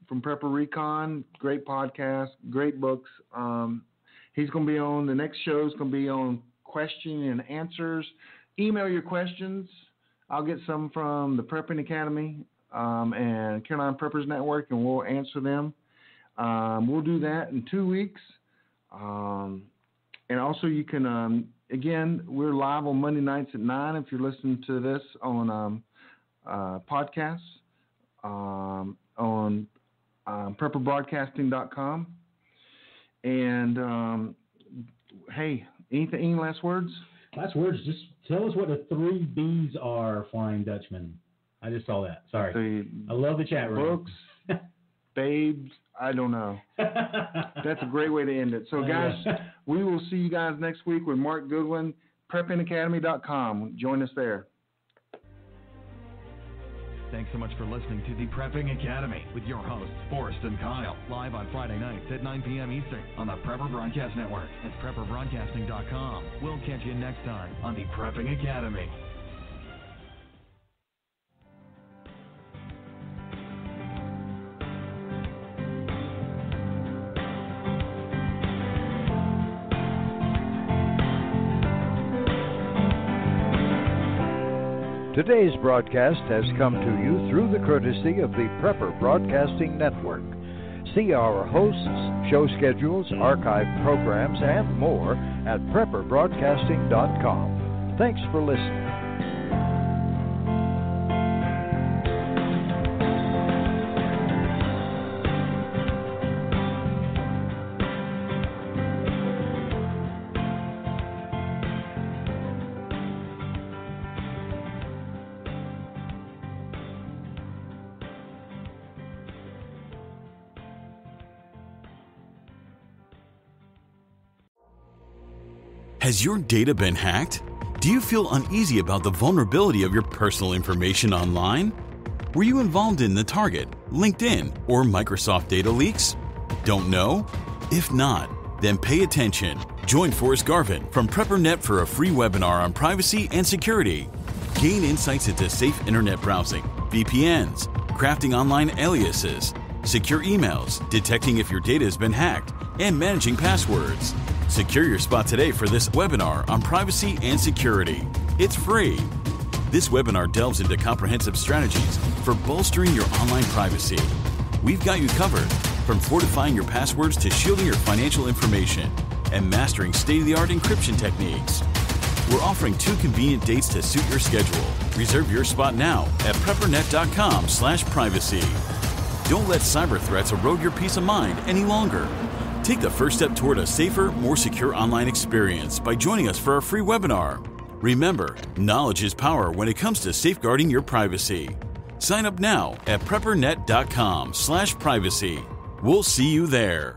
from Prepper Recon. Great podcast, great books. He's going to be on, the next show is going to be on question and answers. Email your questions. I'll get some from the Prepping Academy and Carolina Preppers Network, and we'll answer them. We'll do that in 2 weeks. And also you can, again, we're live on Monday nights at 9 if you're listening to this on podcasts on prepperbroadcasting.com. And, hey, any last words? Last words, just tell us what the 3 B's are, Flying Dutchman. I just saw that. Sorry. I love the chat room. Books, babes, I don't know. That's a great way to end it. So, guys, we will see you guys next week with Mark Goodwin, preppingacademy.com. Join us there. Thanks so much for listening to the Prepping Academy with your hosts, Forrest and Kyle, live on Friday nights at 9 p.m. Eastern on the Prepper Broadcast Network at PrepperBroadcasting.com. We'll catch you next time on the Prepping Academy. Today's broadcast has come to you through the courtesy of the Prepper Broadcasting Network. See our hosts, show schedules, archived programs, and more at PrepperBroadcasting.com. Thanks for listening. Has your data been hacked? Do you feel uneasy about the vulnerability of your personal information online? Were you involved in the Target, LinkedIn, or Microsoft data leaks? Don't know? If not, then pay attention Join Forrest Garvin from Preparedness for a free webinar on privacy and security. Gain insights into safe internet browsing, VPNs, crafting online aliases, secure emails, detecting if your data has been hacked, and managing passwords. Secure your spot today for this webinar on privacy and security. It's free. This webinar delves into comprehensive strategies for bolstering your online privacy. We've got you covered, from fortifying your passwords to shielding your financial information and mastering state-of-the-art encryption techniques. We're offering 2 convenient dates to suit your schedule. Reserve your spot now at preppernet.com/privacy. Don't let cyber threats erode your peace of mind any longer. Take the first step toward a safer, more secure online experience by joining us for our free webinar. Remember, knowledge is power when it comes to safeguarding your privacy. Sign up now at preppernet.com/privacy. We'll see you there.